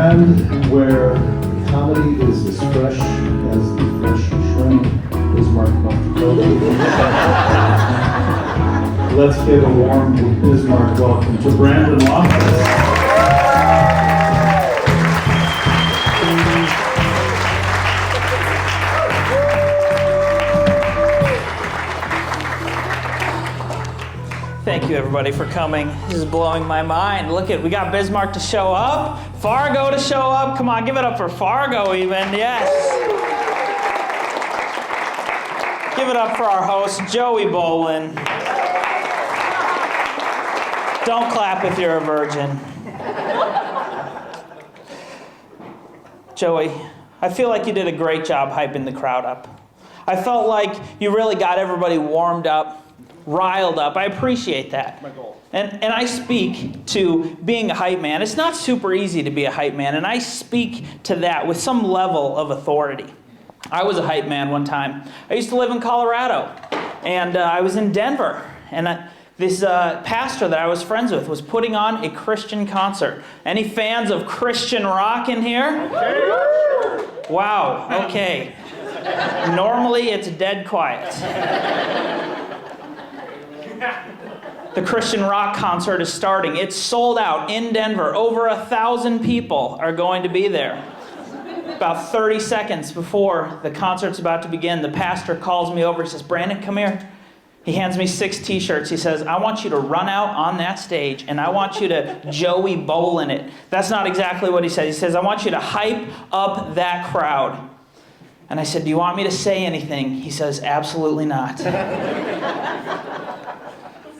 land where comedy is as fresh as the fresh shrimp, Bismarck, North Dakota. Let's give a warm Bismarck welcome to Brandon Loftis. Thank you, everybody, for coming. This is blowing my mind. Look at, we got Bismarck to show up, Fargo to show up. Come on, give it up for Fargo even, yes. Give it up for our host, Joey Bolin. Don't clap if you're a virgin. Joey, I feel like you did a great job hyping the crowd up. I felt like you really got everybody warmed up, riled up. I appreciate that. My goal. And I speak to being a hype man. It's not super easy to be a hype man, and I speak to that with some level of authority. I was a hype man one time. I used to live in Colorado, and I was in Denver, and this pastor that I was friends with was putting on a Christian concert. Any fans of Christian rock in here? Wow, okay. Normally it's dead quiet. The Christian rock concert is starting. It's sold out in Denver. Over 1,000 people are going to be there. About 30 seconds before the concert's about to begin, the pastor calls me over. He says, "Brandon, come here." He hands me 6 t-shirts. He says, "I want you to run out on that stage, and I want you to Joey Bolin it." That's not exactly what he said. He says, "I want you to hype up that crowd." And I said, "Do you want me to say anything?" He says, "Absolutely not."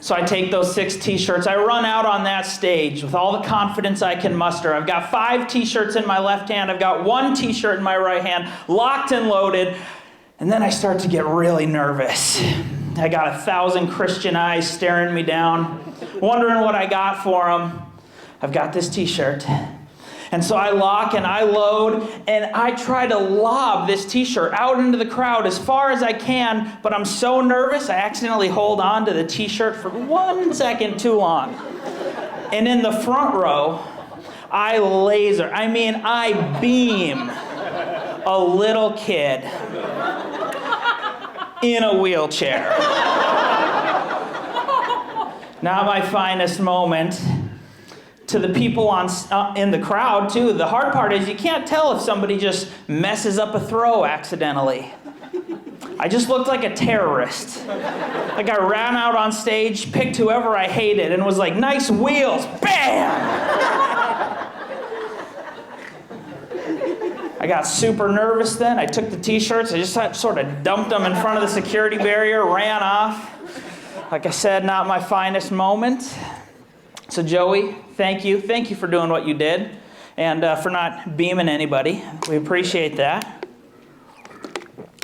So I take those 6 t-shirts. I run out on that stage with all the confidence I can muster. I've got 5 t-shirts in my left hand. I've got 1 t-shirt in my right hand, locked and loaded. And then I start to get really nervous. I got 1,000 Christian eyes staring me down, wondering what I got for them. I've got this t-shirt. And so I lock and I load, and I try to lob this t-shirt out into the crowd as far as I can, but I'm so nervous, I accidentally hold on to the t-shirt for 1 second too long. And in the front row, I beam a little kid in a wheelchair. Not my finest moment. To the people in the crowd, too. The hard part is you can't tell if somebody just messes up a throw accidentally. I just looked like a terrorist. Like I ran out on stage, picked whoever I hated, and was like, "Nice wheels, bam!" I got super nervous then. I took the t-shirts, I just sort of dumped them in front of the security barrier, ran off. Like I said, not my finest moment. So Joey, thank you. Thank you for doing what you did and for not beaming anybody. We appreciate that.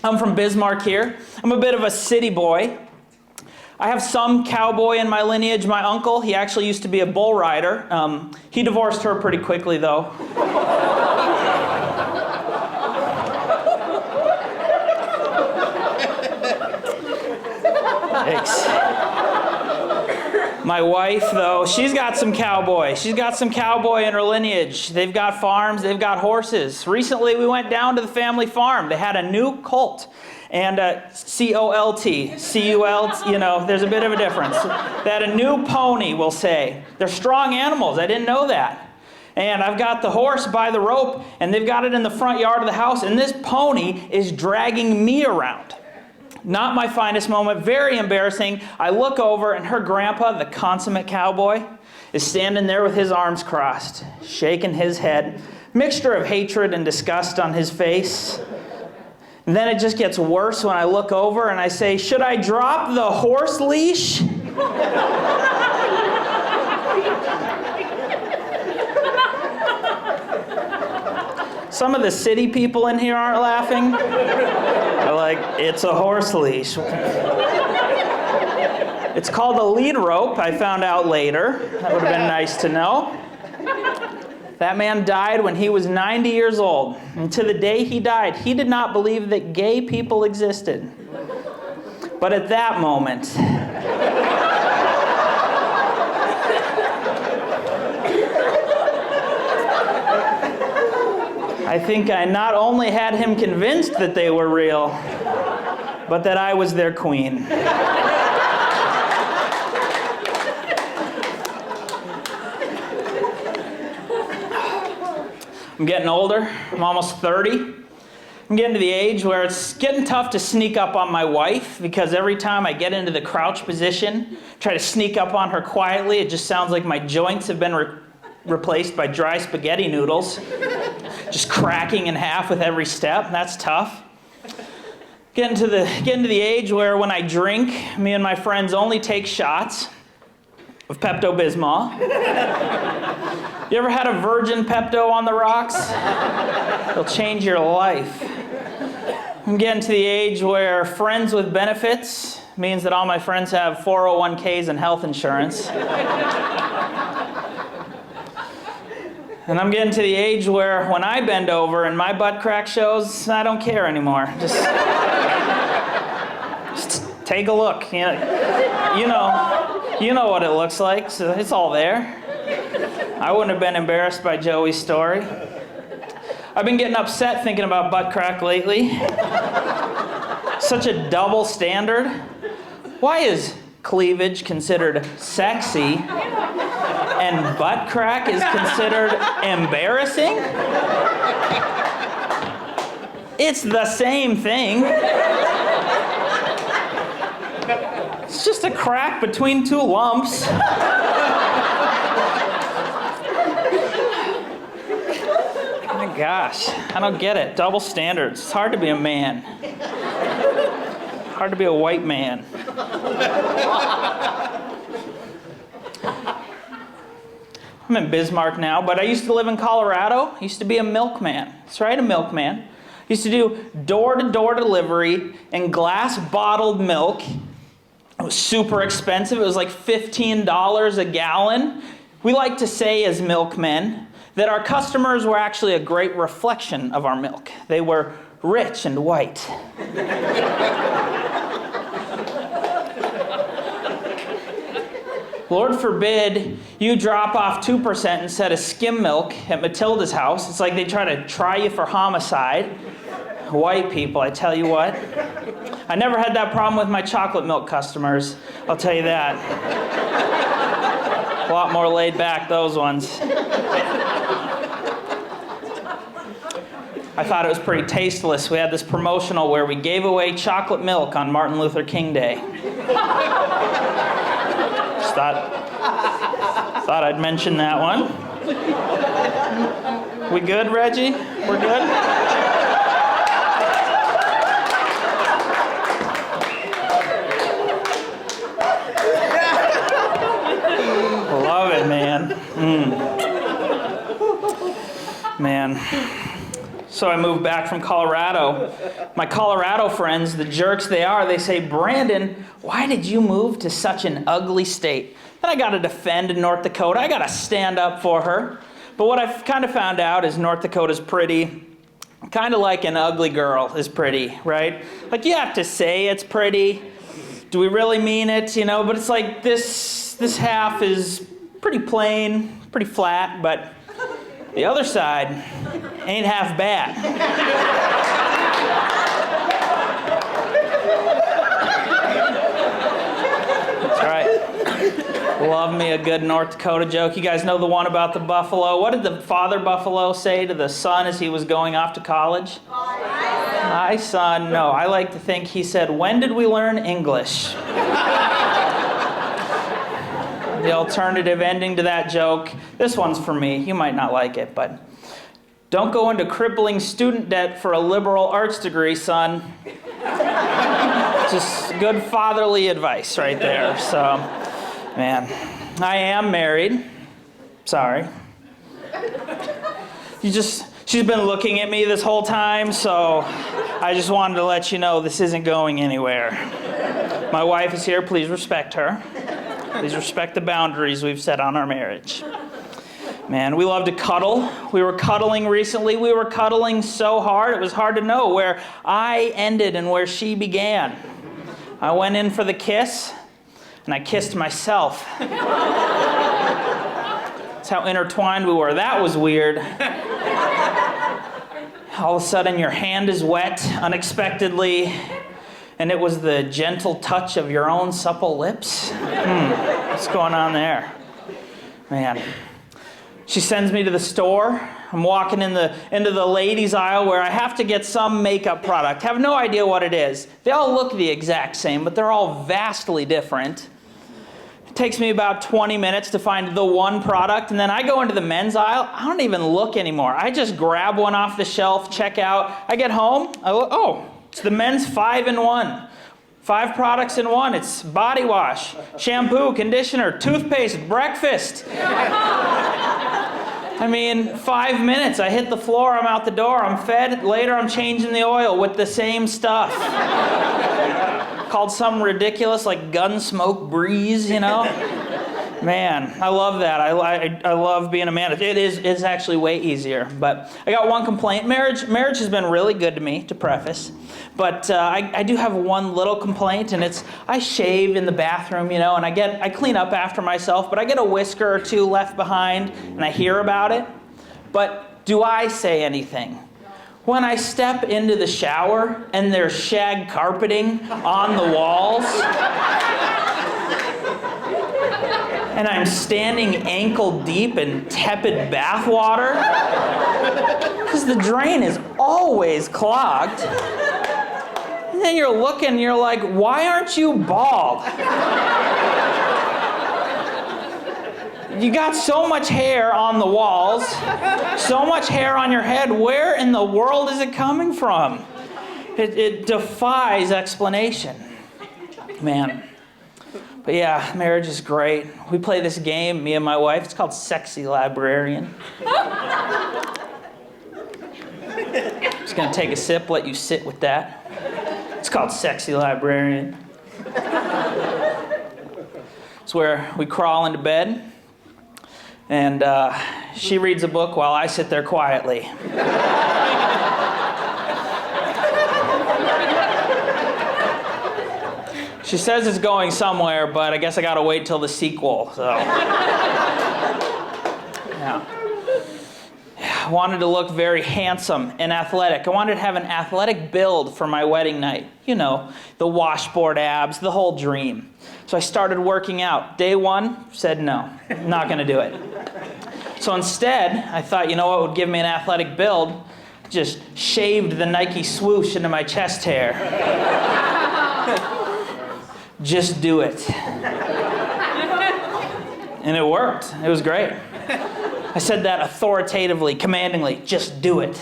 I'm from Bismarck here. I'm a bit of a city boy. I have some cowboy in my lineage. My uncle, he actually used to be a bull rider. He divorced her pretty quickly, though. Thanks. My wife, though, she's got some cowboy. She's got some cowboy in her lineage. They've got farms, they've got horses. Recently, we went down to the family farm. They had a new colt, and C-O-L-T, C-U-L-T, there's a bit of a difference. They had a new pony, we'll say. They're strong animals. I didn't know that. And I've got the horse by the rope, and they've got it in the front yard of the house, and this pony is dragging me around. Not my finest moment, very embarrassing. I look over and her grandpa, the consummate cowboy, is standing there with his arms crossed, shaking his head. Mixture of hatred and disgust on his face. And then it just gets worse when I look over and I say, "Should I drop the horse leash?" Some of the city people in here aren't laughing. They're like, "It's a horse leash." It's called a lead rope, I found out later. That would have been nice to know. That man died when he was 90 years old. And to the day he died, he did not believe that gay people existed. But at that moment, I think I not only had him convinced that they were real, but that I was their queen. I'm getting older. I'm almost 30. I'm getting to the age where it's getting tough to sneak up on my wife, because every time I get into the crouch position, try to sneak up on her quietly, it just sounds like my joints have been replaced by dry spaghetti noodles, just cracking in half with every step. That's tough. Getting to the age where when I drink, me and my friends only take shots of Pepto-Bismol. You ever had a virgin Pepto on the rocks? It'll change your life. I'm getting to the age where friends with benefits means that all my friends have 401ks and health insurance. And I'm getting to the age where when I bend over and my butt crack shows, I don't care anymore. Just take a look. You know what it looks like, so it's all there. I wouldn't have been embarrassed by Joey's story. I've been getting upset thinking about butt crack lately. Such a double standard. Why is cleavage considered sexy and butt crack is considered embarrassing? It's the same thing. It's just a crack between two lumps. My gosh, I don't get it. Double standards. It's hard to be a man. Hard to be a white man. I'm in Bismarck now, but I used to live in Colorado. I used to be a milkman. That's right, a milkman. I used to do door-to-door delivery in glass bottled milk. It was super expensive. It was like $15 a gallon. We like to say as milkmen that our customers were actually a great reflection of our milk. They were rich and white. Lord forbid you drop off 2% instead of skim milk at Matilda's house. It's like they try to try you for homicide. White people, I tell you what. I never had that problem with my chocolate milk customers, I'll tell you that. A lot more laid back, those ones. I thought it was pretty tasteless. We had this promotional where we gave away chocolate milk on Martin Luther King Day. Just thought I'd mention that one. We good, Reggie? We're good? Love it, man. Man. So I moved back from Colorado. My Colorado friends, the jerks they are, they say, "Brandon, why did you move to such an ugly state?" Then I got to defend North Dakota. I got to stand up for her. But what I've kind of found out is North Dakota's pretty, kind of like an ugly girl is pretty, right? Like you have to say it's pretty. Do we really mean it? You know, but it's like this half is pretty plain, pretty flat, but the other side ain't half bad. That's right. Love me a good North Dakota joke. You guys know the one about the buffalo. What did the father buffalo say to the son as he was going off to college? Hi, son. No, I like to think he said, "When did we learn English?" The alternative ending to that joke, this one's for me. You might not like it, but don't go into crippling student debt for a liberal arts degree, son. Just good fatherly advice right there. So, man, I am married. Sorry. She's been looking at me this whole time, so I just wanted to let you know this isn't going anywhere. My wife is here. Please respect her. Please respect the boundaries we've set on our marriage. Man, we love to cuddle. We were cuddling recently. We were cuddling so hard, it was hard to know where I ended and where she began. I went in for the kiss, and I kissed myself. That's how intertwined we were. That was weird. All of a sudden your hand is wet unexpectedly, and it was the gentle touch of your own supple lips. What's going on there? Man. She sends me to the store. I'm walking into the ladies' aisle where I have to get some makeup product. Have no idea what it is. They all look the exact same, but they're all vastly different. It takes me about 20 minutes to find the one product, and then I go into the men's aisle. I don't even look anymore. I just grab one off the shelf, check out. I get home, I look, oh, it's the men's 5-in-1. 5 products in one. It's body wash, shampoo, conditioner, toothpaste, breakfast. I mean, 5 minutes, I hit the floor, I'm out the door, I'm fed. Later, I'm changing the oil with the same stuff. Called something ridiculous like gun smoke breeze, you know? Man, I love that. I love being a man. It's actually way easier. But I got one complaint. Marriage has been really good to me, to preface. But I do have one little complaint, and it's I shave in the bathroom, you know, and I clean up after myself, but I get a whisker or two left behind, and I hear about it. But do I say anything? When I step into the shower and there's shag carpeting on the walls, and I'm standing ankle deep in tepid bath water, because the drain is always clogged. And then you're looking, you're like, why aren't you bald? You got so much hair on the walls, so much hair on your head. Where in the world is it coming from? It defies explanation. Man. But yeah, marriage is great. We play this game, me and my wife. It's called Sexy Librarian. Just gonna take a sip, let you sit with that. It's called Sexy Librarian. It's where we crawl into bed, and she reads a book while I sit there quietly. She says it's going somewhere, but I guess I gotta wait till the sequel, so. Yeah. I wanted to look very handsome and athletic. I wanted to have an athletic build for my wedding night. You know, the washboard abs, the whole dream. So I started working out. Day 1, said no, not gonna do it. So instead, I thought, you know what would give me an athletic build? Just shaved the Nike swoosh into my chest hair. Just do it. And it worked. It was great. I said that authoritatively, commandingly, just do it.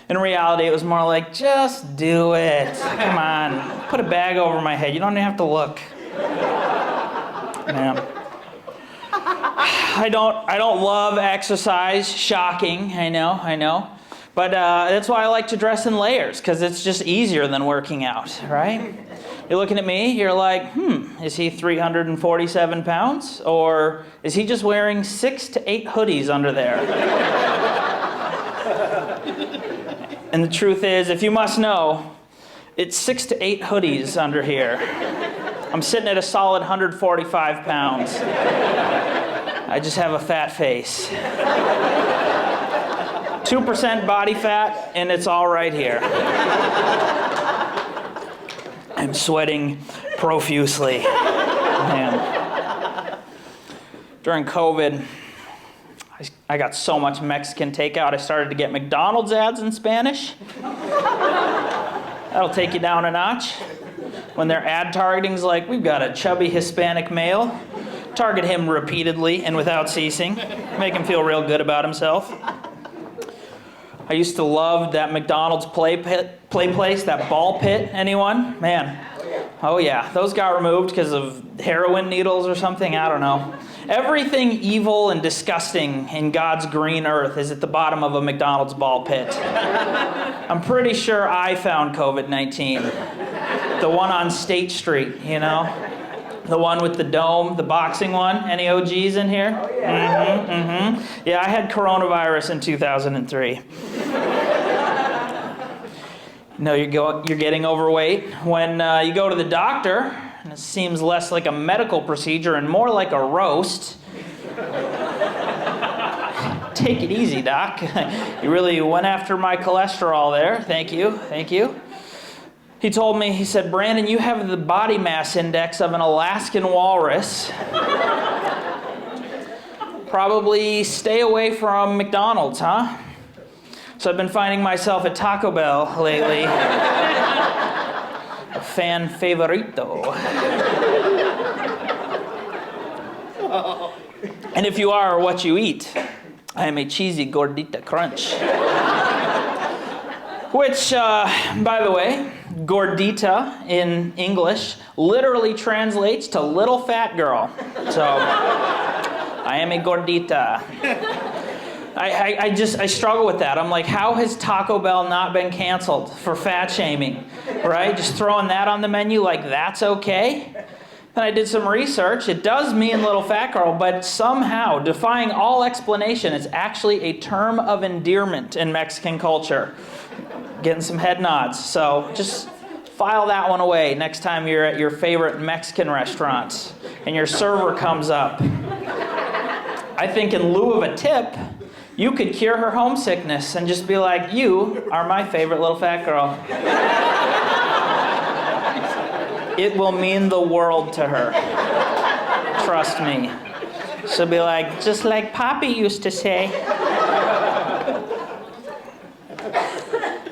In reality, it was more like, just do it. Come on, put a bag over my head. You don't even have to look. Man. I don't love exercise. Shocking, I know. But that's why I like to dress in layers, because it's just easier than working out, right? You're looking at me, you're like, is he 347 pounds? Or is he just wearing 6 to 8 hoodies under there? And the truth is, if you must know, it's 6 to 8 hoodies under here. I'm sitting at a solid 145 pounds. I just have a fat face. 2% body fat, and it's all right here. I'm sweating profusely. Man. During COVID, I got so much Mexican takeout, I started to get McDonald's ads in Spanish. That'll take you down a notch. When their ad targeting's like, we've got a chubby Hispanic male. Target him repeatedly and without ceasing. Make him feel real good about himself. I used to love that McDonald's play place, that ball pit. Anyone? Man. Oh yeah, those got removed because of heroin needles or something. I don't know. Everything evil and disgusting in God's green earth is at the bottom of a McDonald's ball pit. I'm pretty sure I found COVID-19. The one on State Street, you know? The one with the dome, the boxing one. Any OGs in here? Oh, yeah. Yeah, I had coronavirus in 2003. No, you're getting overweight when you go to the doctor, and it seems less like a medical procedure and more like a roast. Take it easy, Doc. You really went after my cholesterol there. Thank you, thank you. He told me, he said, Brandon, you have the body mass index of an Alaskan walrus. Probably stay away from McDonald's, huh? So I've been finding myself at Taco Bell lately. A fan favorito. And if you are what you eat, I am a cheesy gordita crunch. Which, by the way, gordita in English literally translates to little fat girl. So, I am a gordita. I struggle with that. I'm like, how has Taco Bell not been canceled for fat shaming? Right? Just throwing that on the menu like that's okay? Then I did some research. It does mean little fat girl, but somehow, defying all explanation, it's actually a term of endearment in Mexican culture. Getting some head nods. So just file that one away next time you're at your favorite Mexican restaurant and your server comes up. I think in lieu of a tip, you could cure her homesickness and just be like, you are my favorite little fat girl. It will mean the world to her. Trust me. She'll be like, just like Poppy used to say.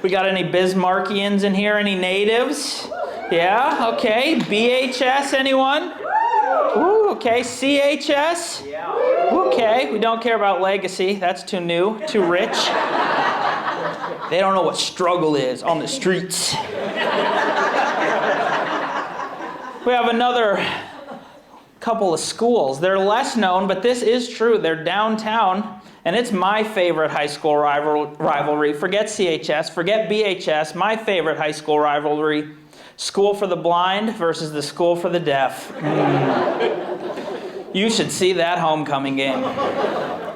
We got any Bismarckians in here? Any natives? Yeah? Okay. BHS, anyone? Ooh, okay. CHS? Okay. We don't care about legacy. That's too new, too rich. They don't know what struggle is on the streets. We have another couple of schools. They're less known, but this is true. They're downtown, and it's my favorite high school rivalry. Forget CHS, forget BHS. My favorite high school rivalry, School for the Blind versus the School for the Deaf. You should see that homecoming game.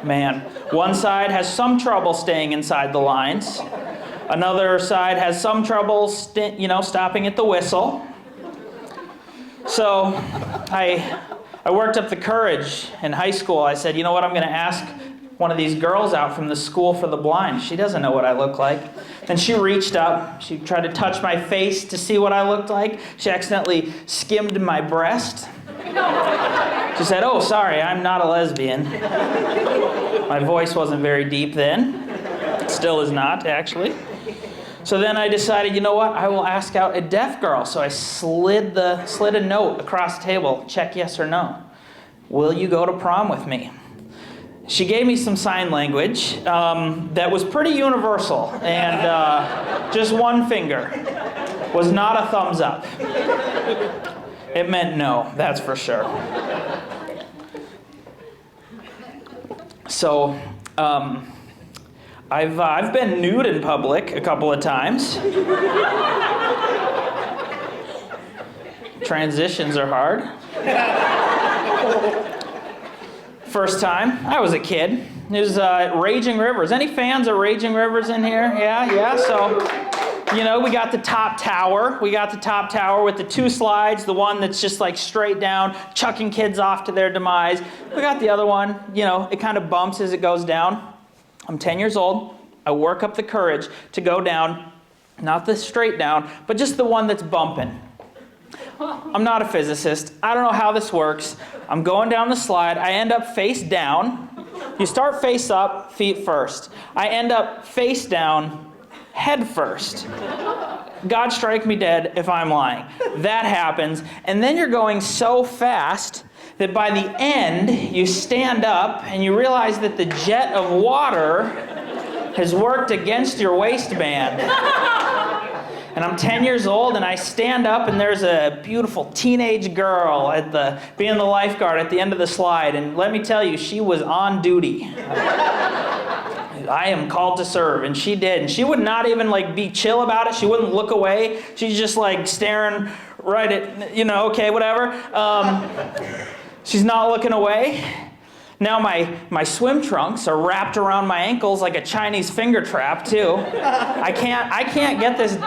Man, one side has some trouble staying inside the lines. Another side has some trouble, stopping at the whistle. So I worked up the courage in high school. I said, you know what, I'm going to ask one of these girls out from the School for the Blind. She doesn't know what I look like. And she reached up. She tried to touch my face to see what I looked like. She accidentally skimmed my breast. She said, oh, sorry, I'm not a lesbian. My voice wasn't very deep then. It still is not, actually. So then I decided, you know what, I will ask out a deaf girl. So I slid a note across the table, check yes or no. Will you go to prom with me? She gave me some sign language that was pretty universal, and just one finger was not a thumbs up. It meant no, that's for sure. So, I've been nude in public a couple of times. Transitions are hard. First time, I was a kid. It was Raging Rivers. Any fans of Raging Rivers in here? Yeah. So, we got the top tower. We got the top tower with the two slides, the one that's just like straight down, chucking kids off to their demise. We got the other one, it kind of bumps as it goes down. I'm 10 years old. I work up the courage to go down, not the straight down, but just the one that's bumping. I'm not a physicist. I don't know how this works. I'm going down the slide. I end up face down. You start face up, feet first. I end up face down, head first. God strike me dead if I'm lying. That happens. And then you're going so fast that by the end, you stand up and you realize that the jet of water has worked against your waistband. And I'm 10 years old, and I stand up, and there's a beautiful teenage girl being the lifeguard at the end of the slide. And let me tell you, she was on duty. I am called to serve, and she did. And she would not even be chill about it. She wouldn't look away. She's just staring right at, okay, whatever. She's not looking away. Now my swim trunks are wrapped around my ankles like a Chinese finger trap too. I can't get this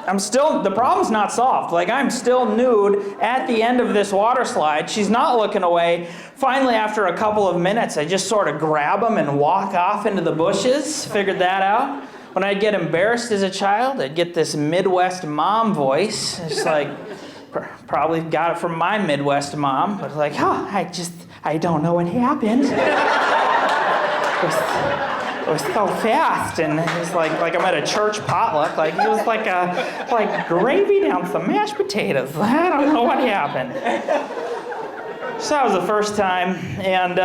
the problem's not solved. Like, I'm still nude at the end of this water slide. She's not looking away. Finally, after a couple of minutes, I just sort of grab them and walk off into the bushes. Figured that out. When I'd get embarrassed as a child, I'd get this Midwest mom voice. It's like, probably got it from my Midwest mom, but like, I don't know what happened. It was so fast, and it was like I'm at a church potluck. Like, it was like gravy down some mashed potatoes. I don't know what happened. So that was the first time, and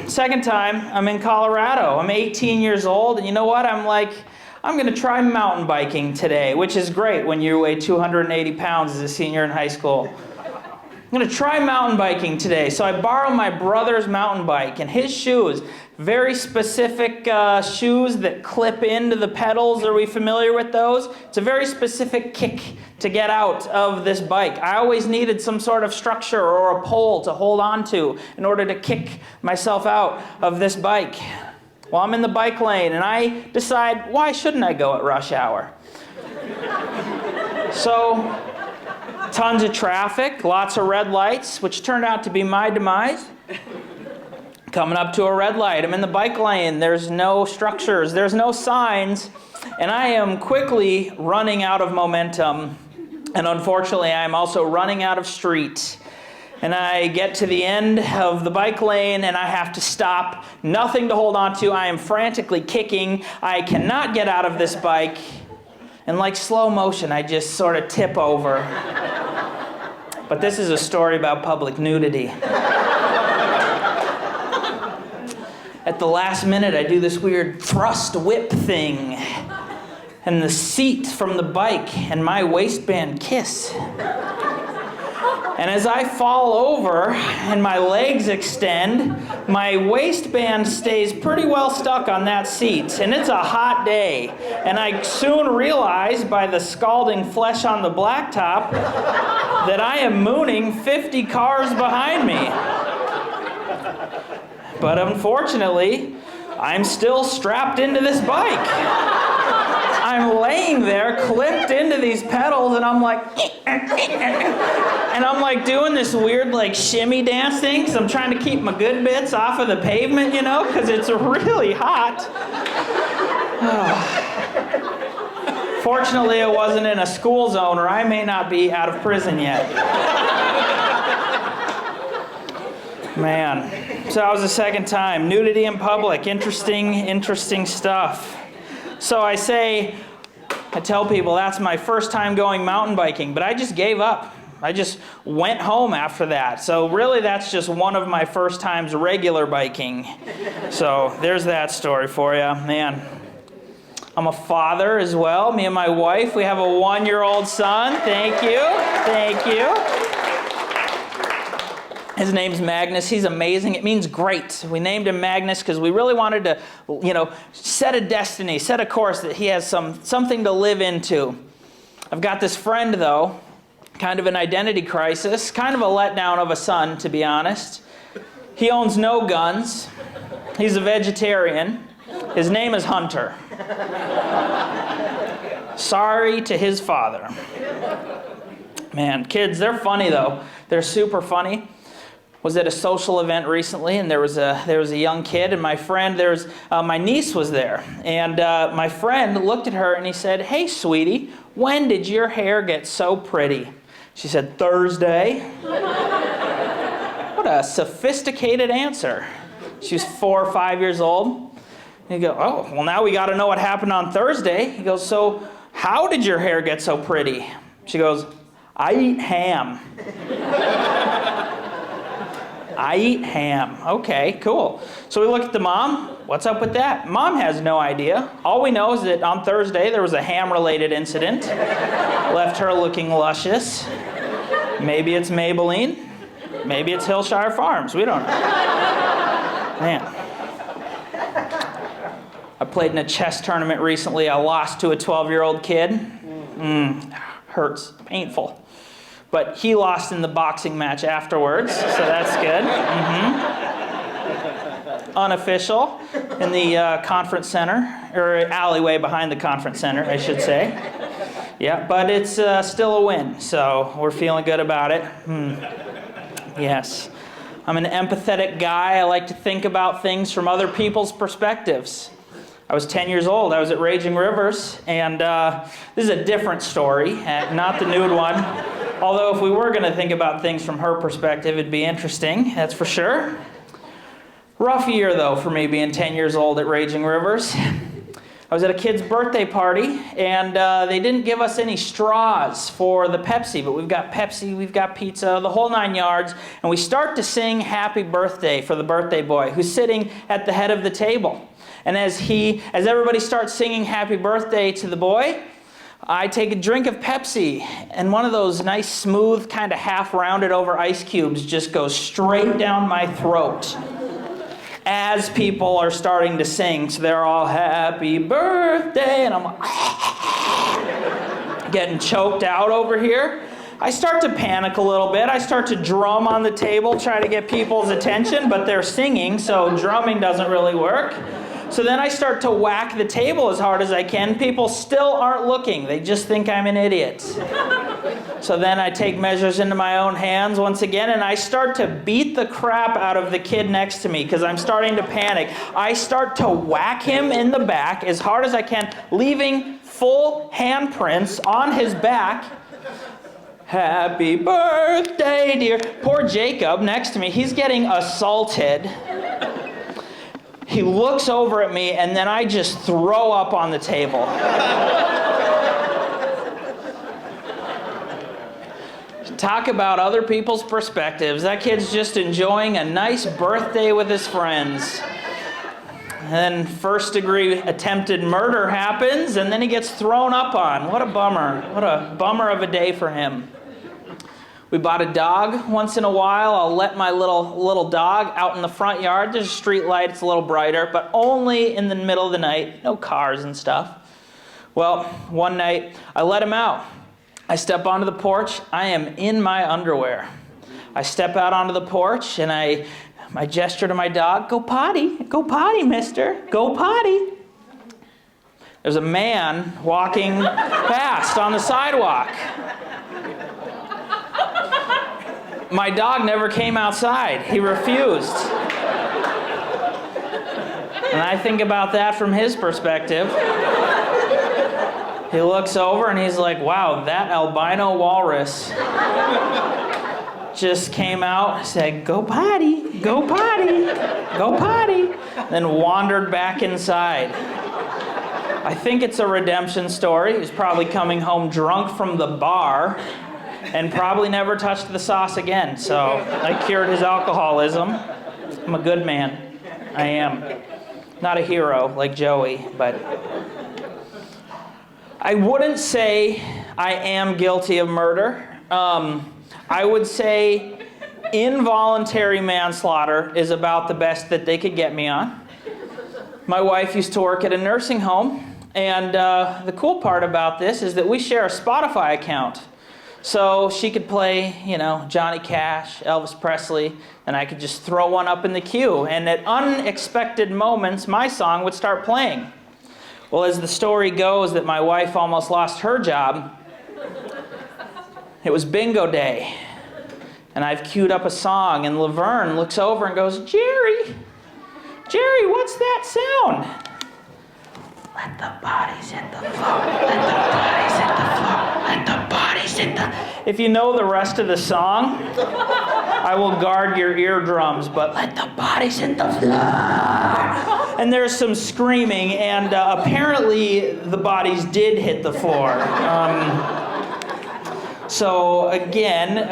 second time, I'm in Colorado. I'm 18 years old, and you know what? I'm going to try mountain biking today, which is great when you weigh 280 pounds as a senior in high school. I'm going to try mountain biking today. So I borrowed my brother's mountain bike, and his shoes, very specific shoes that clip into the pedals. Are we familiar with those? It's a very specific kick to get out of this bike. I always needed some sort of structure or a pole to hold on to in order to kick myself out of this bike. Well, I'm in the bike lane, and I decide, why shouldn't I go at rush hour? So, tons of traffic, lots of red lights, which turned out to be my demise. Coming up to a red light, I'm in the bike lane, there's no structures, there's no signs, and I am quickly running out of momentum, and unfortunately I'm also running out of street. And I get to the end of the bike lane and I have to stop, nothing to hold on to, I am frantically kicking, I cannot get out of this bike, and like slow motion I just sort of tip over. But this is a story about public nudity. At the last minute, I do this weird thrust whip thing, and the seat from the bike and my waistband kiss. And as I fall over and my legs extend, my waistband stays pretty well stuck on that seat, and it's a hot day. And I soon realize by the scalding flesh on the blacktop that I am mooning 50 cars behind me. But unfortunately, I'm still strapped into this bike. I'm laying there, clipped into these pedals, and I'm like, and I'm like doing this weird like shimmy dance thing, because I'm trying to keep my good bits off of the pavement, you know, because it's really hot. Fortunately, it wasn't in a school zone, or I may not be out of prison yet. Man, so that was the second time. Nudity in public, interesting stuff. So I tell people that's my first time going mountain biking, but I just gave up. I just went home after that. So really that's just one of my first times regular biking. So there's that story for you. Man, I'm a father as well. Me and my wife, we have a 1-year-old son. Thank you. His name's Magnus. He's amazing. It means great. We named him Magnus because we really wanted to, set a destiny, set a course that he has something to live into. I've got this friend, though, kind of an identity crisis, kind of a letdown of a son, to be honest. He owns no guns. He's a vegetarian. His name is Hunter. Sorry to his father. Man, kids, they're funny, though. They're super funny. Was at a social event recently, and there was a young kid, and my niece was there, and my friend looked at her and he said, "Hey, sweetie, when did your hair get so pretty?" She said, "Thursday." What a sophisticated answer. She was 4 or 5 years old. And you go, "Oh, well, now we got to know what happened on Thursday." He goes, "So how did your hair get so pretty?" She goes, "I eat ham." I eat ham. Okay, cool. So we look at the mom. What's up with that? Mom has no idea. All we know is that on Thursday there was a ham-related incident. Left her looking luscious. Maybe it's Maybelline. Maybe it's Hillshire Farms. We don't know. Man. I played in a chess tournament recently. I lost to a 12-year-old kid. Hurts. Painful. But he lost in the boxing match afterwards, so that's good. Unofficial in the conference center, or alleyway behind the conference center, I should say. Yeah, but it's still a win, so we're feeling good about it. Yes. I'm an empathetic guy. I like to think about things from other people's perspectives. I was 10 years old. I was at Raging Rivers, and this is a different story, not the nude one. Although if we were going to think about things from her perspective, it'd be interesting, that's for sure. Rough year, though, for me being 10 years old at Raging Rivers. I was at a kid's birthday party, and they didn't give us any straws for the Pepsi, but we've got Pepsi, we've got pizza, the whole 9 yards, and we start to sing Happy Birthday for the birthday boy, who's sitting at the head of the table. And as everybody starts singing Happy Birthday to the boy, I take a drink of Pepsi, and one of those nice, smooth, kind of half-rounded over ice cubes just goes straight down my throat as people are starting to sing. So they're all Happy Birthday, and I'm like, getting choked out over here. I start to panic a little bit. I start to drum on the table, try to get people's attention, but they're singing, so drumming doesn't really work. So then I start to whack the table as hard as I can. People still aren't looking. They just think I'm an idiot. So then I take measures into my own hands once again, and I start to beat the crap out of the kid next to me because I'm starting to panic. I start to whack him in the back as hard as I can, leaving full handprints on his back. Happy birthday, dear. Poor Jacob next to me, he's getting assaulted. He looks over at me, and then I just throw up on the table. Talk about other people's perspectives. That kid's just enjoying a nice birthday with his friends. And then first-degree attempted murder happens, and then he gets thrown up on. What a bummer. What a bummer of a day for him. We bought a dog. Once in a while, I'll let my little dog out in the front yard. There's a street light, it's a little brighter, but only in the middle of the night. No cars and stuff. Well, one night, I let him out. I step onto the porch. I am in my underwear. I step out onto the porch, and I gesture to my dog, go potty, mister, go potty. There's a man walking past on the sidewalk. My dog never came outside. He refused. And I think about that from his perspective. He looks over and he's like, wow, that albino walrus just came out, said, go potty, go potty, go potty, then wandered back inside. I think it's a redemption story. He's probably coming home drunk from the bar and probably never touched the sauce again. So I cured his alcoholism. I'm a good man. I am. Not a hero like Joey, but I wouldn't say I am guilty of murder. I would say involuntary manslaughter is about the best that they could get me on. My wife used to work at a nursing home, and the cool part about this is that we share a Spotify account. So she could play, Johnny Cash, Elvis Presley, and I could just throw one up in the queue. And at unexpected moments, my song would start playing. Well, as the story goes that my wife almost lost her job, it was bingo day. And I've queued up a song, and Laverne looks over and goes, Jerry, what's that sound? Let the bodies hit the floor. Let the bodies hit the floor. Let the bodies hit the... If you know the rest of the song, I will guard your eardrums, but let the bodies hit the floor. And there's some screaming, and apparently the bodies did hit the floor. So again,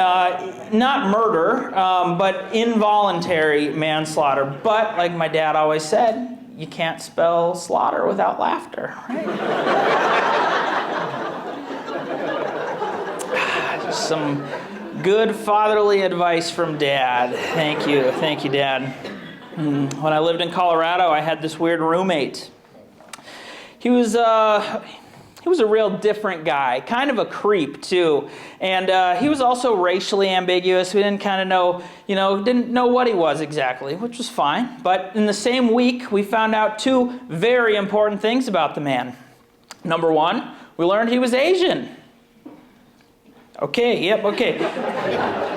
not murder, but involuntary manslaughter. But like my dad always said, you can't spell slaughter without laughter, right? Some good fatherly advice from Dad. Thank you, Dad. When I lived in Colorado, I had this weird roommate. He was a real different guy, kind of a creep too. And he was also racially ambiguous. We didn't kind of know, didn't know what he was exactly, which was fine. But in the same week, we found out two very important things about the man. Number one, we learned he was Asian. Okay, yep, okay.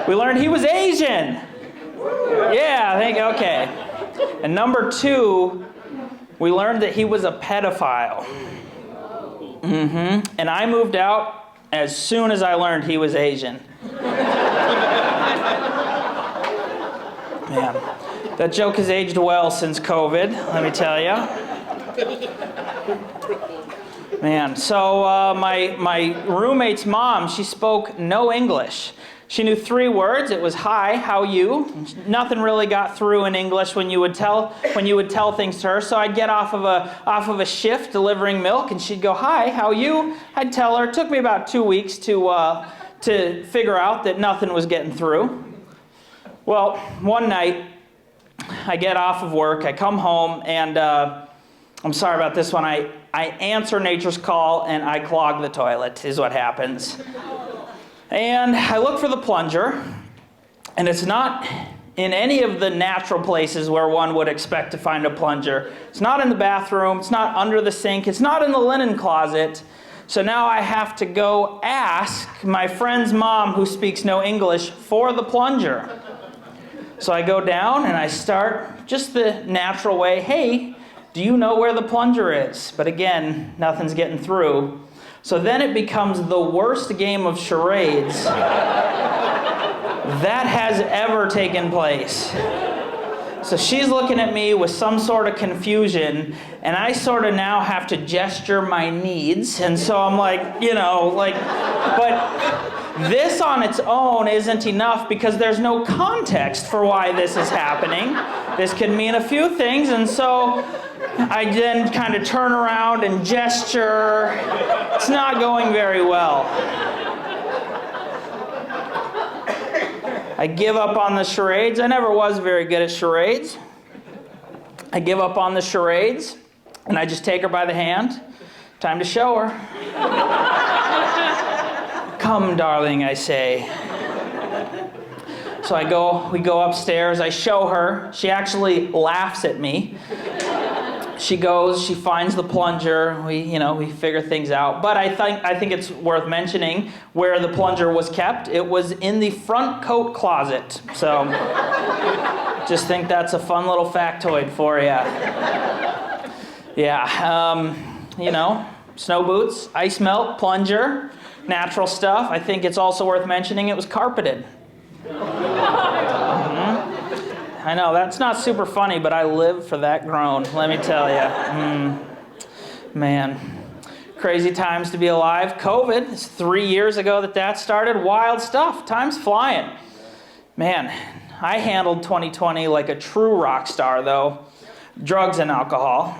We learned he was Asian. Yeah, I think, okay. And number 2, we learned that he was a pedophile. And I moved out as soon as I learned he was Asian. Man, that joke has aged well since COVID, let me tell you. Man, so my roommate's mom, she spoke no English. She knew 3 words. It was hi, how you. Nothing really got through in English when you would tell things to her. So I'd get off of a shift delivering milk, and she'd go, hi, how you? I'd tell her. It took me about 2 weeks to figure out that nothing was getting through. Well, one night I get off of work, I come home, and I'm sorry about this one. I answer nature's call and I clog the toilet, is what happens. And I look for the plunger, and it's not in any of the natural places where one would expect to find a plunger. It's not in the bathroom, it's not under the sink, it's not in the linen closet. So now I have to go ask my friend's mom, who speaks no English, for the plunger. So I go down and I start just the natural way, hey, do you know where the plunger is? But again, nothing's getting through. So then it becomes the worst game of charades that has ever taken place. So she's looking at me with some sort of confusion, and I sort of now have to gesture my needs. And so I'm like, but this on its own isn't enough because there's no context for why this is happening. This could mean a few things, and so I then kind of turn around and gesture. It's not going very well. I give up on the charades. I never was very good at charades. I give up on the charades, and I just take her by the hand. Time to show her. Come, darling, I say. So we go upstairs, I show her. She actually laughs at me. She goes, she finds the plunger, we figure things out. But I think it's worth mentioning where the plunger was kept. It was in the front coat closet. So just think that's a fun little factoid for you. Yeah, snow boots, ice melt, plunger, natural stuff. I think it's also worth mentioning it was carpeted. I know, that's not super funny, but I live for that groan, let me tell you. Man, crazy times to be alive. COVID, it's 3 years ago that started. Wild stuff, time's flying. Man, I handled 2020 like a true rock star, though. Drugs and alcohol.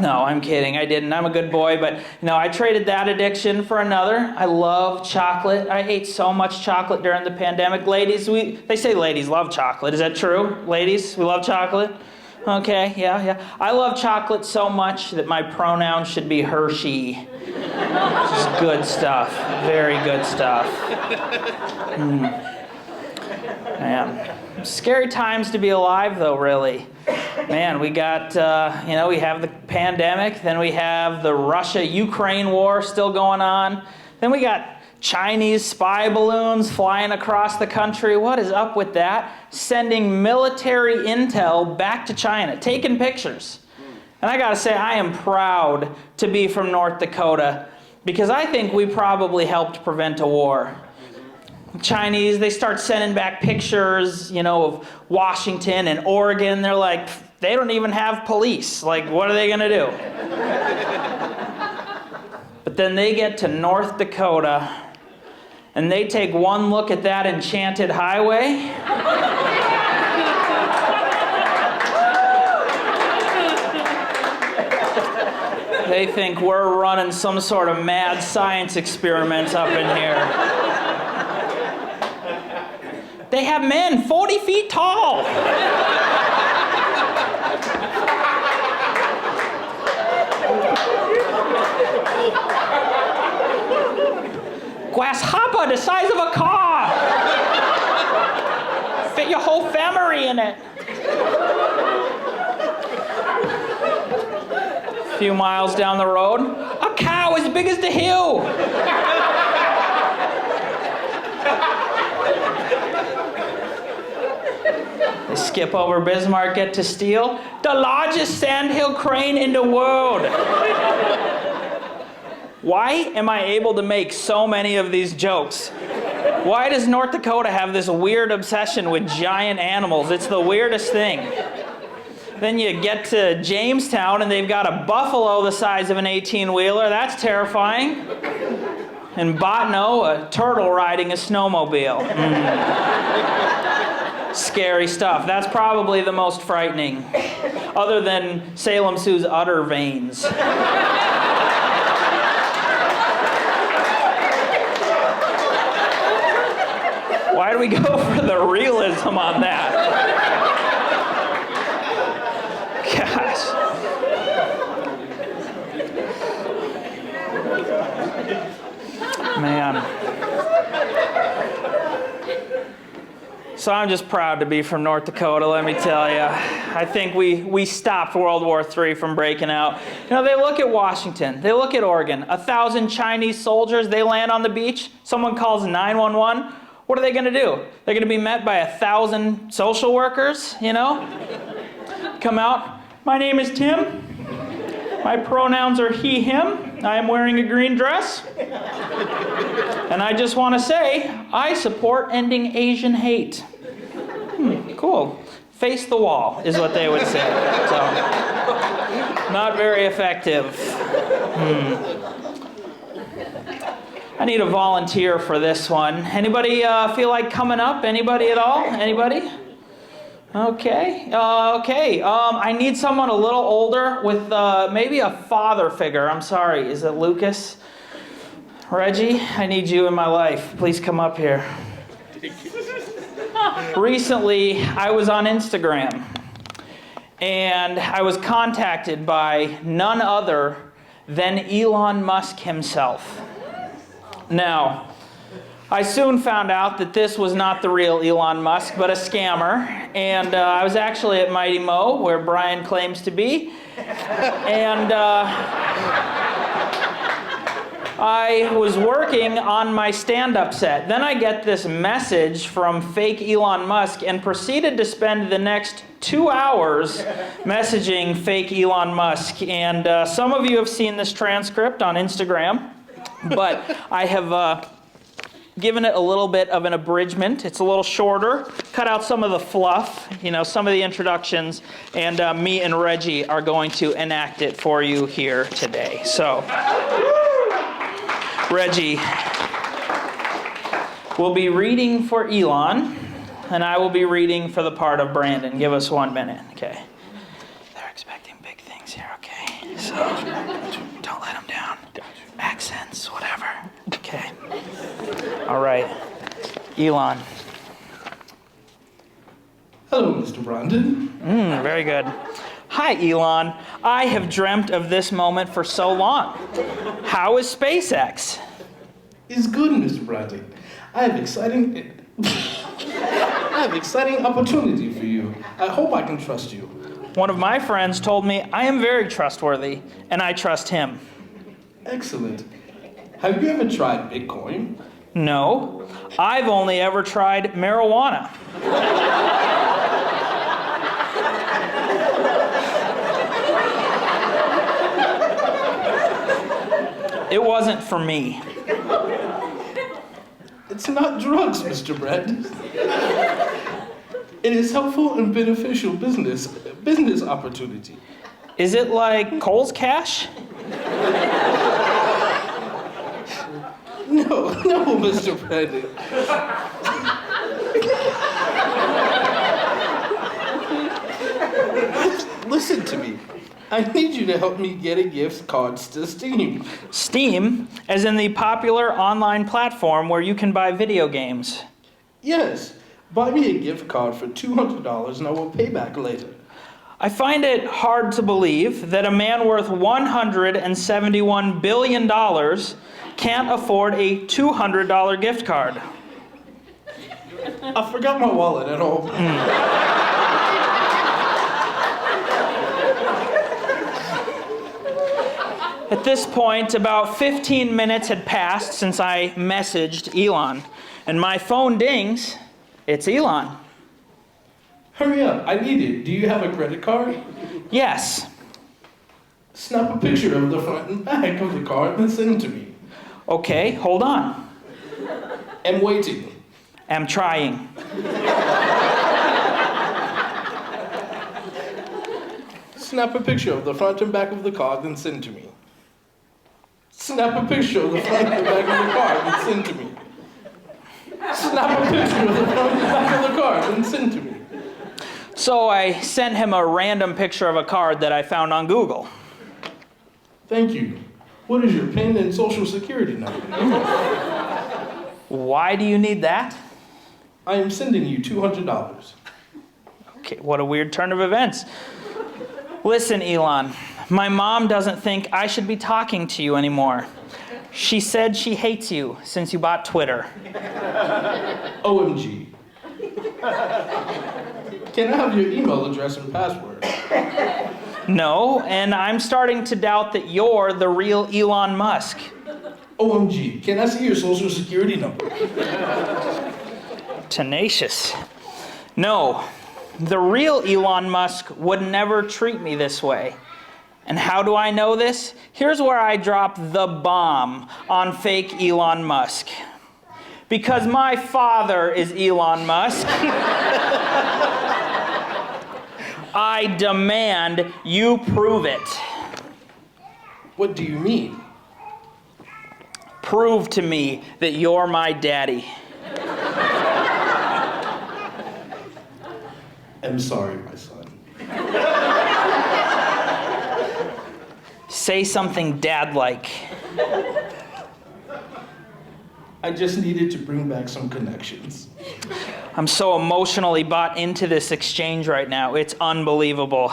No, I'm kidding, I didn't. I'm a good boy, but I traded that addiction for another. I love chocolate. I ate so much chocolate during the pandemic. Ladies, they say ladies love chocolate. Is that true? Ladies, we love chocolate? Okay, yeah. I love chocolate so much that my pronoun should be Hershey. Which is good stuff. Very good stuff. Man. Scary times to be alive, though, really. Man, we got, we have the pandemic, then we have the Russia-Ukraine war still going on, then we got Chinese spy balloons flying across the country. What is up with that? Sending military intel back to China, taking pictures. And I gotta say, I am proud to be from North Dakota because I think we probably helped prevent a war. Chinese, they start sending back pictures, of Washington and Oregon. They're like, they don't even have police. Like, what are they going to do? But then they get to North Dakota, and they take one look at that enchanted highway. They think we're running some sort of mad science experiment up in here. They have men 40 feet tall. Grasshopper the size of a car. Fit your whole family in it. A few miles down the road, a cow as big as the hill. They skip over Bismarck, get to steel. The largest sandhill crane in the world. Why am I able to make so many of these jokes? Why does North Dakota have this weird obsession with giant animals? It's the weirdest thing. Then you get to Jamestown and they've got a buffalo the size of an 18-wheeler. That's terrifying. And Botno, a turtle riding a snowmobile. Scary stuff. That's probably the most frightening, other than Salem Sue's udder veins. Why do we go for the realism on that? Gosh. Man. So I'm just proud to be from North Dakota, let me tell you. I think we stopped World War III from breaking out. You know, they look at Washington, they look at Oregon, 1,000 Chinese soldiers, they land on the beach, someone calls 911. What are they going to do? They're going to be met by 1,000 social workers, you know? Come out, my name is Tim. My pronouns are he, him. I am wearing a green dress. And I just want to say, I support ending Asian hate. Cool. Face the wall is what they would say. So, not very effective. I need a volunteer for this one. Anybody feel like coming up? Anybody at all? Anybody? Okay. I need someone a little older with maybe a father figure. I'm sorry. Is it Lucas? Reggie, I need you in my life. Please come up here. Recently, I was on Instagram, and I was contacted by none other than Elon Musk himself. Now, I soon found out that this was not the real Elon Musk, but a scammer. And I was actually at Mighty Mo, where Brian claims to be. And I was working on my stand-up set. Then I get this message from fake Elon Musk and proceeded to spend the next 2 hours messaging fake Elon Musk. And some of you have seen this transcript on Instagram. But I have given it a little bit of an abridgment. It's a little shorter. Cut out some of the fluff, you know, some of the introductions, and me and Reggie are going to enact it for you here today. So, Reggie will be reading for Elon, and I will be reading for the part of Brandon. Give us 1 minute, okay? They're expecting big things here, okay? So, don't let them down. Accents, whatever. Okay. All right. Elon. Hello, Mr. Brandon. Very good. Hi, Elon. I have dreamt of this moment for so long. How is SpaceX? It's good, Mr. Brandon. I have exciting opportunity for you. I hope I can trust you. One of my friends told me I am very trustworthy, and I trust him. Excellent. Have you ever tried Bitcoin? No, I've only ever tried marijuana. It wasn't for me. It's not drugs, Mr. Brandon. It is helpful and beneficial business opportunity. Is it like Cole's Cash? No, Mr. Brandon. Listen to me. I need you to help me get a gift cards to Steam. Steam, as in the popular online platform where you can buy video games. Yes. Buy me a gift card for $200 and I will pay back later. I find it hard to believe that a man worth $171 billion can't afford a $200 gift card. I forgot my wallet at home. At this point, about 15 minutes had passed since I messaged Elon, and my phone dings. It's Elon. Hurry up, I need it. Do you have a credit card? Yes. Snap a picture of the front and back of the card and send it to me. Okay, hold on. I'm waiting. I'm trying. Snap a picture of the front and back of the card and send to me. Snap a picture of the front and back of the card and send to me. Snap a picture of the front and back of the card and send to me. So I sent him a random picture of a card that I found on Google. Thank you. What is your PIN and social security number? Why do you need that? I am sending you $200. Okay, what a weird turn of events. Listen, Elon, my mom doesn't think I should be talking to you anymore. She said she hates you since you bought Twitter. OMG. Can I have your email address and password? No, and I'm starting to doubt that you're the real Elon Musk. OMG. Can I see your social security number? Tenacious. No, the real Elon Musk would never treat me this way. And how do I know this? Here's where I drop the bomb on fake Elon Musk. Because my father is Elon Musk, I demand you prove it. What do you mean? Prove to me that you're my daddy. I'm sorry, my son. Say something dad-like. I just needed to bring back some connections. I'm so emotionally bought into this exchange right now. It's unbelievable.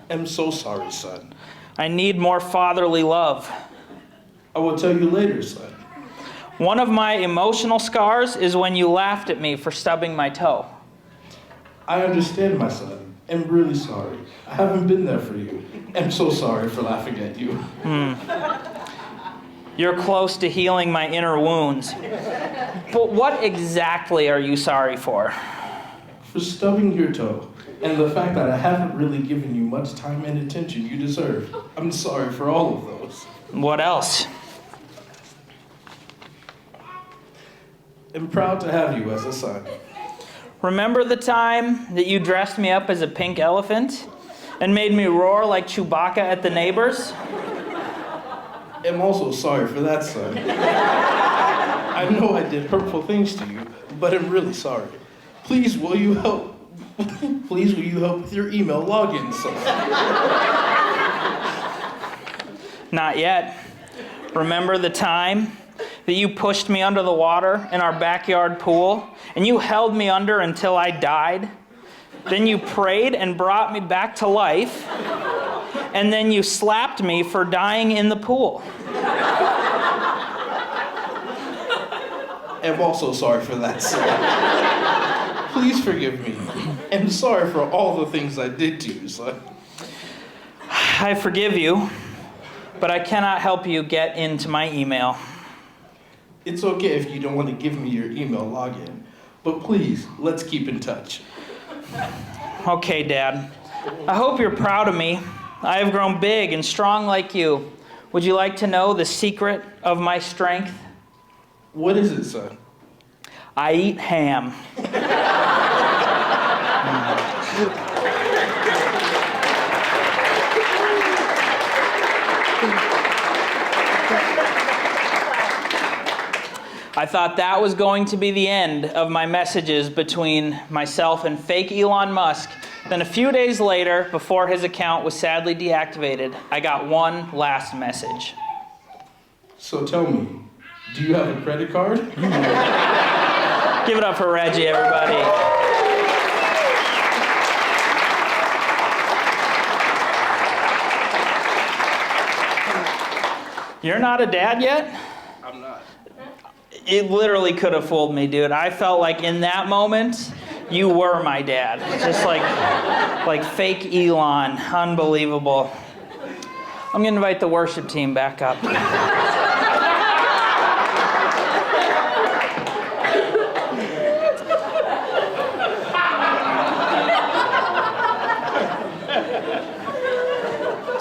I'm so sorry, son. I need more fatherly love. I will tell you later, son. One of my emotional scars is when you laughed at me for stubbing my toe. I understand, my son. I'm really sorry. I haven't been there for you. I'm so sorry for laughing at you. You're close to healing my inner wounds. But what exactly are you sorry for? For stubbing your toe, and the fact that I haven't really given you much time and attention you deserve. I'm sorry for all of those. What else? I'm proud to have you as a son. Remember the time that you dressed me up as a pink elephant and made me roar like Chewbacca at the neighbors? I'm also sorry for that, son. I know I did hurtful things to you, but I'm really sorry. Please, will you help? Please, will you help with your email login, son? Not yet. Remember the time that you pushed me under the water in our backyard pool and you held me under until I died? Then you prayed and brought me back to life, and then you slapped me for dying in the pool. I'm also sorry for that, son. Please forgive me. I'm sorry for all the things I did to you, son. I forgive you, but I cannot help you get into my email. It's okay if you don't want to give me your email login, but please, let's keep in touch. Okay, Dad. I hope you're proud of me. I have grown big and strong like you. Would you like to know the secret of my strength? What is it, son? I eat ham. I thought that was going to be the end of my messages between myself and fake Elon Musk. Then a few days later, before his account was sadly deactivated, I got one last message. So tell me, do you have a credit card? Give it up for Reggie, everybody. You're not a dad yet? I'm not. It literally could have fooled me, dude. I felt like in that moment, you were my dad. Just like fake Elon. Unbelievable. I'm going to invite the worship team back up.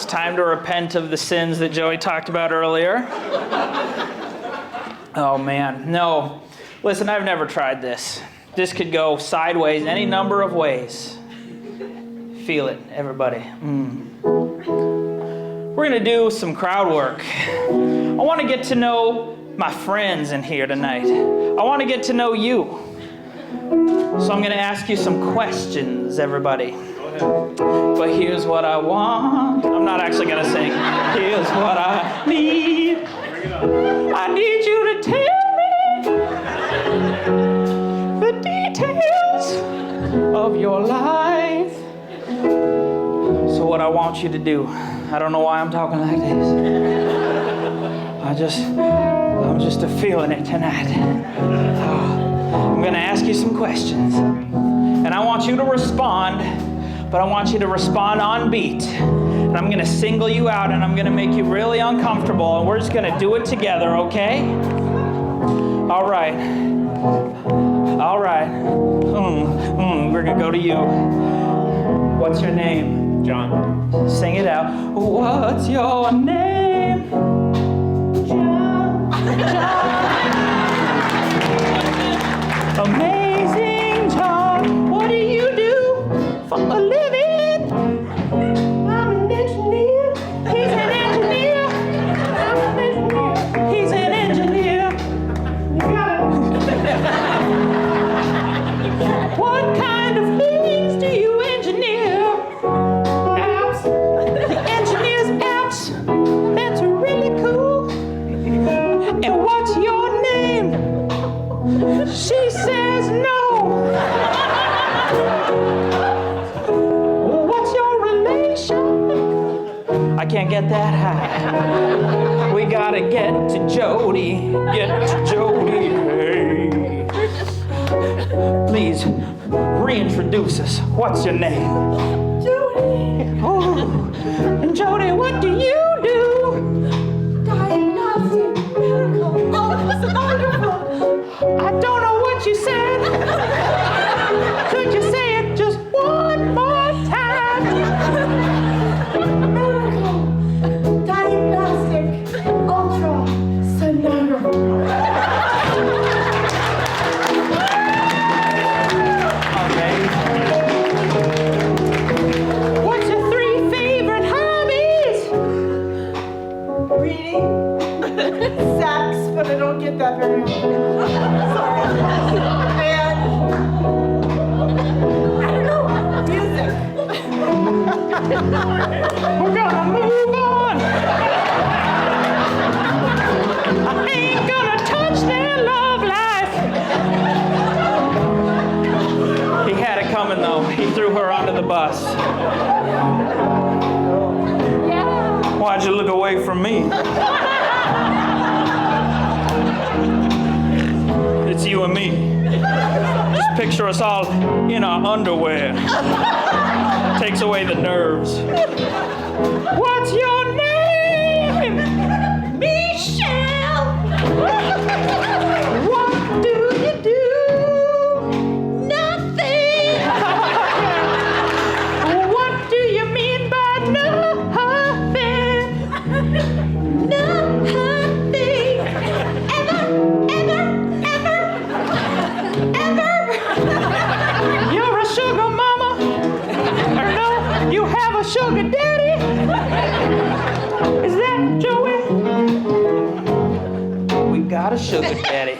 It's time to repent of the sins that Joey talked about earlier. Oh man, no. Listen, I've never tried this. This could go sideways any number of ways. Feel it, everybody. We're gonna do some crowd work. I want to get to know my friends in here tonight. I want to get to know you. So I'm gonna ask you some questions, everybody. But here's what I want. I'm not actually gonna sing. Here's what I need. I need you to tell me the details of your life. So what I want you to do, I don't know why I'm talking like this. I'm just feeling it tonight. I'm gonna ask you some questions. And I want you to respond, but I want you to respond on beat. And I'm gonna single you out and I'm gonna make you really uncomfortable and we're just gonna do it together, okay? All right. All right. We're gonna go to you. What's your name? John. Sing it out. What's your name? John. Amazing John. What do you do for a living? I'm an engineer. He's an engineer. I'm an engineer. He's an engineer. You got it. What kind of things do you engineer? Apps. He engineers apps. That's really cool. And what's your name? She says no. What's your relation? I can't get that high. We gotta get to Jody. Get to Jody. Hey. Please reintroduce us. What's your name? Jody. Oh, and Jody, what do you do? Diagnostic miracle. Oh, that's wonderful. I don't know what you said. Could you say it just one more time? Miracle. Diagnostic ultrasonography. Okay. What's your 3 favorite hobbies? Reading. Sex, but I don't get that very often. Sorry. And I don't know. Music. We're gonna move on. I ain't gonna touch their love life. He had it coming though. He threw her under the bus. Yeah. Why'd you look away from me? It's you and me. Just picture us all in our underwear. Takes away the nerves. What's your name? Michelle. What do you do? Nothing. What do you mean by nothing? Nothing. Ever. You're a sugar mama. Or no, you have a sugar daddy. Is that Joey? We got a sugar daddy.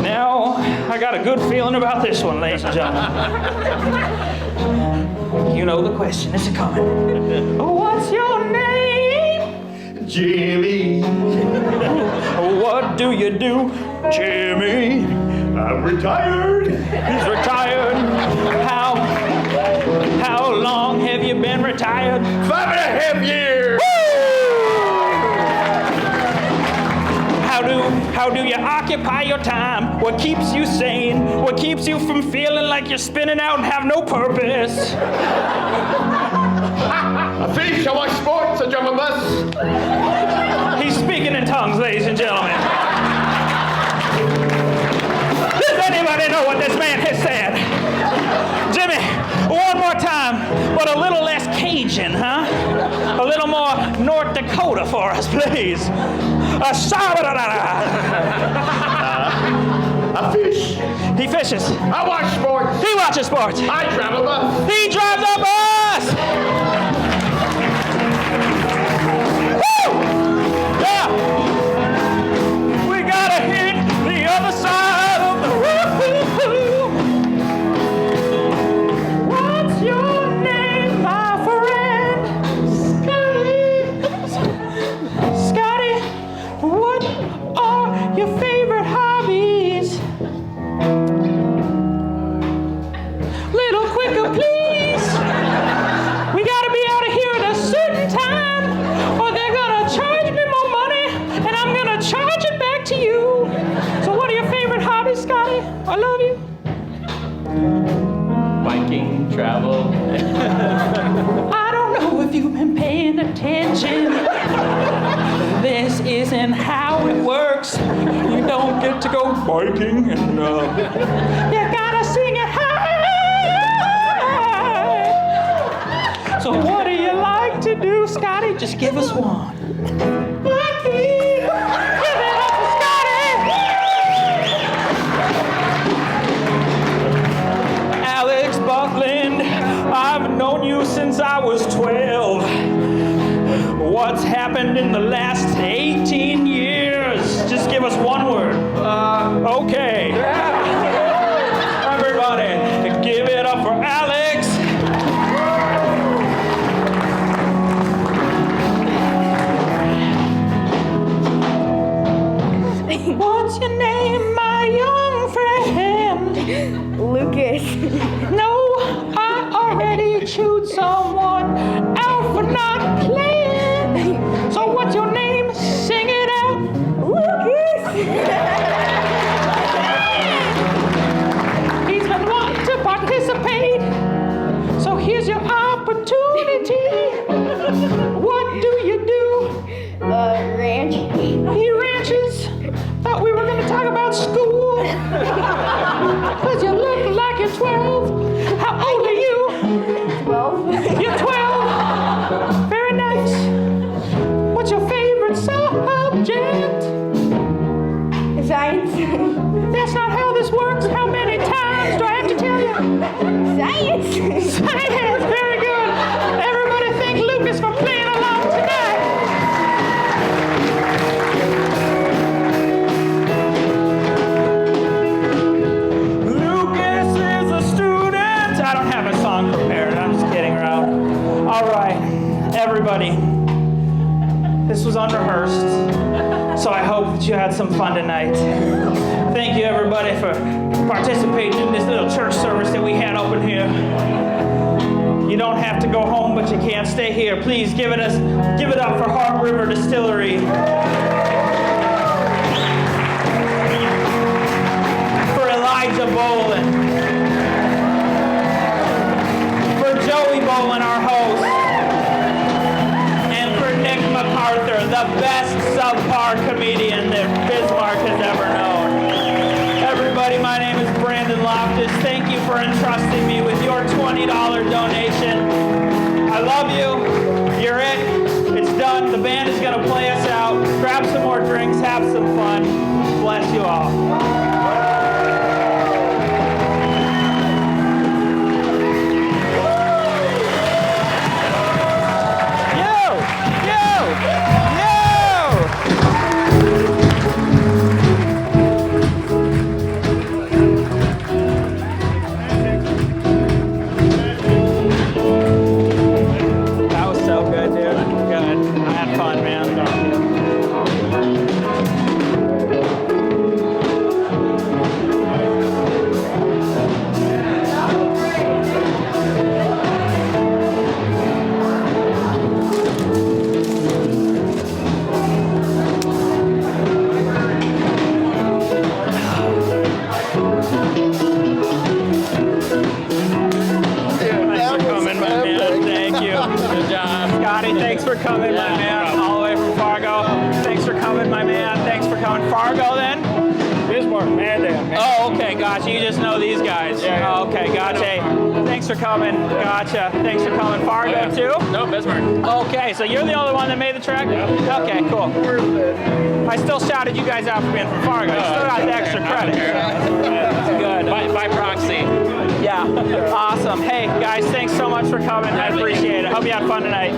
Now, I got a good feeling about this one, ladies and gentlemen. You know the question is coming. What's your name? Jimmy. What do you do, Jimmy? I'm retired. He's retired. How long have you been retired? 5.5 years. How do you occupy your time? What keeps you sane? What keeps you from feeling like you're spinning out and have no purpose? I fish, I watch sports, I drive a bus. He's speaking in tongues, ladies and gentlemen. Does anybody know what this man has said? Jimmy, one more time, but a little less Cajun, huh? A little more North Dakota for us, please. I fish. He fishes. I watch sports. He watches sports. I drive a bus. He drives a bus. Woo! Yeah. We gotta hit the other side of the room. What's your name, my friend? Scotty, what are your favorite hobbies? Little quicker, please. We gotta be out of here at a certain time, or they're gonna charge me more money, and I'm gonna charge it back to you. So what are your favorite hobbies, Scotty? I love you. Biking, travel. I don't know if you've been paying attention. This isn't how it works. You don't get to go biking and you gotta sing it high. So what do you like to do, Scotty? Just give us one. Biking! Give it up for Scotty! Alex Buckland, I've known you since I was 12. What's happened in the last 18 years? Just give us one word. Okay. Everybody, give it up for Alex. What's your name, my young friend? Lucas. No, I already chewed someone out for not playing. So what's your name? Sing it out. Lucas. He's been wanting to participate. So here's your opportunity. What do you do? Ranch. He ranches. Thought we were going to talk about school. Because you look like you're 12. How old are you? 12. You're 12. Very nice. What's your favorite subject? Science. That's not how this works. How many times do I have to tell you? Science. Science. Very good. Everybody thank Lucas for playing along tonight. Lucas is a student. I don't have a song prepared. I'm just kidding around. All right, everybody. This was unrehearsed, so I hope that you had some fun tonight. Thank you, everybody, for participating in this little church service that we had open here. You don't have to go home, but you can't stay here. Please give it up for Heart River Distillery. For Elijah Bolin. For Joey Bolin, our host. And for Nick MacArthur, the best subpar comedian that Bismarck has ever known. Everybody, my name is Brandon Loftis. Thank you for entrusting me with your $20 donation. I love you. You're it. It's done. The band is going to play us out. Grab some more drinks. Have some fun. Bless you all. That was so good, dude. Good. I had fun, man. Thanks for coming, my man. Thank you. Good job. Scotty, thanks for coming, my man. All the way from Fargo. Thanks for coming, my man. Thanks for coming. Fargo, then? Bismarck, man. Oh, okay, gotcha. You just know these guys. Yeah. Oh, okay, gotcha. Thanks for coming. Gotcha. Thanks for coming. Fargo too? No, Bismarck. Okay, so you're the only one that made the trek? Okay, cool. I still shouted you guys out for being from Fargo. You still got the extra credit. Good. By proxy. Yeah. Awesome. Hey, guys, thanks so much for coming. I appreciate it. Hope you had fun tonight.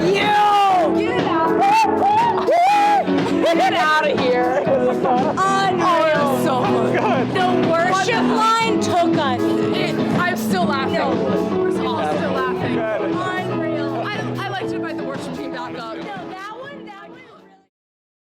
Get out of here. Unreal. So fun. The worship line took us. I'm still laughing. We're all still laughing. Good. Unreal. I like to invite the worship team back up.